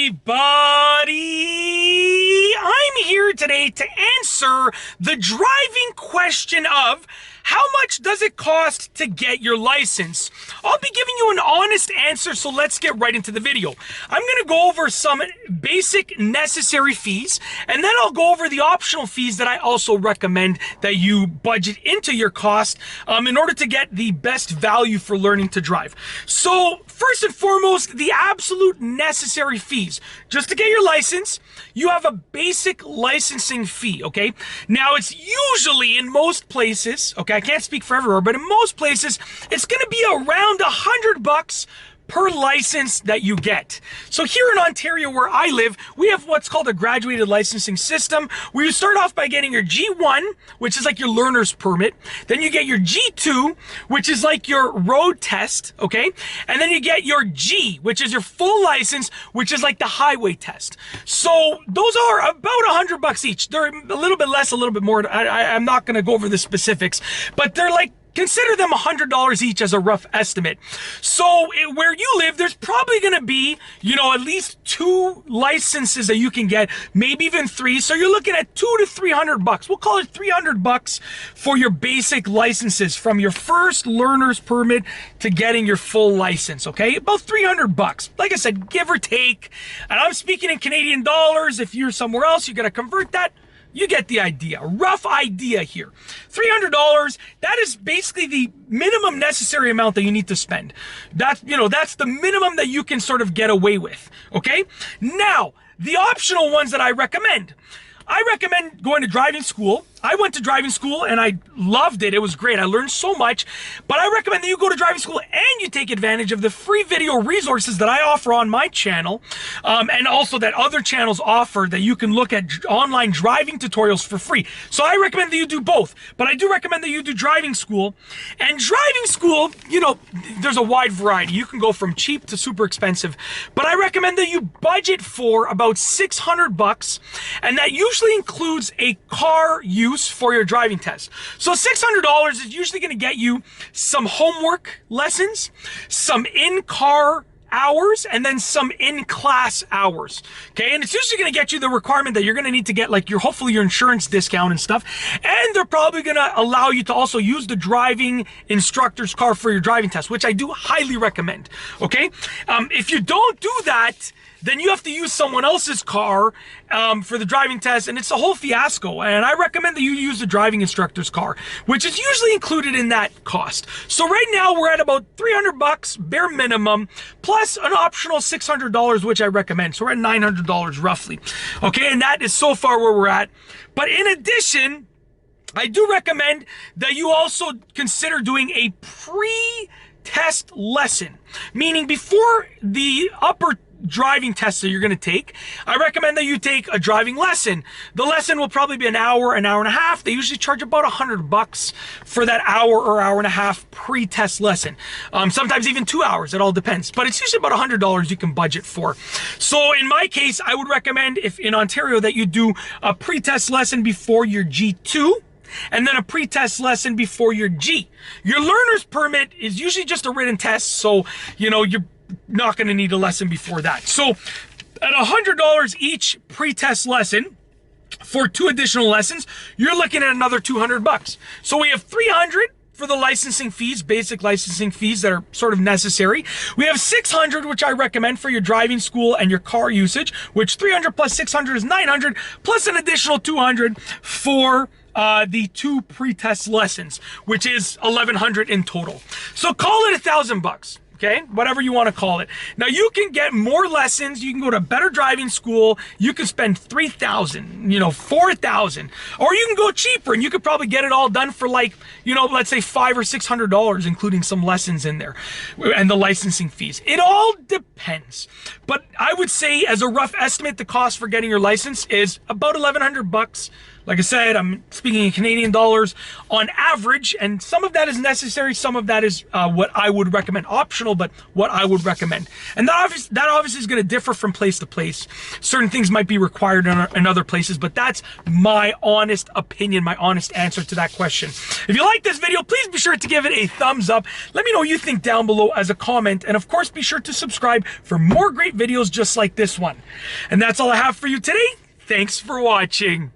everybody! I'm here today to answer the driving question of how much does it cost to get your license? I'll be giving you an honest answer, so let's get right into the video. I'm going to go over some basic necessary fees, and then I'll go over the optional fees that I also recommend that you budget into your cost in order to get the best value for learning to drive. So first and foremost, the absolute necessary fees. Just to get your license, you have a basic licensing fee, okay? Now, it's usually in most places, okay, I can't speak for everywhere, but in most places, it's going to be around $100 per license that you get. So here in Ontario, where I live, we have what's called a graduated licensing system, where you start off by getting your G1, which is like your learner's permit. Then you get your G2, which is like your road test, okay? And then you get your G, which is your full license, which is like the highway test. So those are about $100 each. They're a little bit less, a little bit more. I'm not going to go over the specifics, but they're like, consider them $100 each as a rough estimate. So where you live, there's probably going to be, at least 2 licenses that you can get, maybe even 3. So you're looking at $200 to $300. We'll call it $300 for your basic licenses, from your first learner's permit to getting your full license, okay? About $300. Like I said, give or take. And I'm speaking in Canadian dollars. If you're somewhere else, you got to convert that. You get the idea, a rough idea here. $300, that is basically the minimum necessary amount that you need to spend. That's the minimum that you can sort of get away with, okay? Now, the optional ones that I recommend going to driving school. I went to driving school and I loved it. It was great. I learned so much. But I recommend that you go to driving school and you take advantage of the free video resources that I offer on my channel, and also that other channels offer, that you can look at online driving tutorials for free. So I recommend that you do both. But I do recommend that you do driving school. And driving school, there's a wide variety. You can go from cheap to super expensive. But I recommend that you budget for about $600, and that usually includes a car use for your driving test. So $600 is usually going to get you some homework lessons, some in-car hours, and then some in-class hours. Okay, and it's usually going to get you the requirement that you're going to need to get hopefully your insurance discount and stuff. And they're probably going to allow you to also use the driving instructor's car for your driving test, which I do highly recommend. Okay, if you don't do that, then you have to use someone else's car for the driving test, and it's a whole fiasco. And I recommend that you use the driving instructor's car, which is usually included in that cost. So right now we're at about $300 bare minimum, plus an optional $600, which I recommend. So we're at $900 roughly. Okay, and that is so far where we're at. But in addition, I do recommend that you also consider doing a pre-test lesson, meaning before the upper driving test that you're going to take, I recommend that you take a driving lesson. The lesson will probably be an hour and a half. They usually charge about $100 for that hour or hour and a half pre-test lesson. Sometimes even 2 hours. It all depends. But it's usually about $100 you can budget for. So in my case, I would recommend, if in Ontario, that you do a pre-test lesson before your G2, and then a pre-test lesson before your G. Your learner's permit is usually just a written test, so you're not going to need a lesson before that. So at $100 each pre-test lesson for 2 additional lessons, you're looking at another $200. So we have $300 for the licensing fees, basic licensing fees that are sort of necessary. We have $600, which I recommend for your driving school and your car usage, which $300 plus $600 is $900, plus an additional $200 for the 2 pre-test lessons, which is $1,100 in total. So call it $1,000. Okay, whatever you want to call it. Now, you can get more lessons. You can go to a better driving school. You can spend $3,000, $4,000, or you can go cheaper and you could probably get it all done for let's say $500 or $600, including some lessons in there and the licensing fees. It all depends. But I would say, as a rough estimate, the cost for getting your license is about $1,100 Like I said, I'm speaking in Canadian dollars on average, and some of that is necessary, some of that is what I would recommend. Optional, but what I would recommend. And that obviously is going to differ from place to place. Certain things might be required in other places, but that's my honest opinion, my honest answer to that question. If you like this video, please be sure to give it a thumbs up. Let me know what you think down below as a comment, and of course, be sure to subscribe for more great videos just like this one. And that's all I have for you today. Thanks for watching.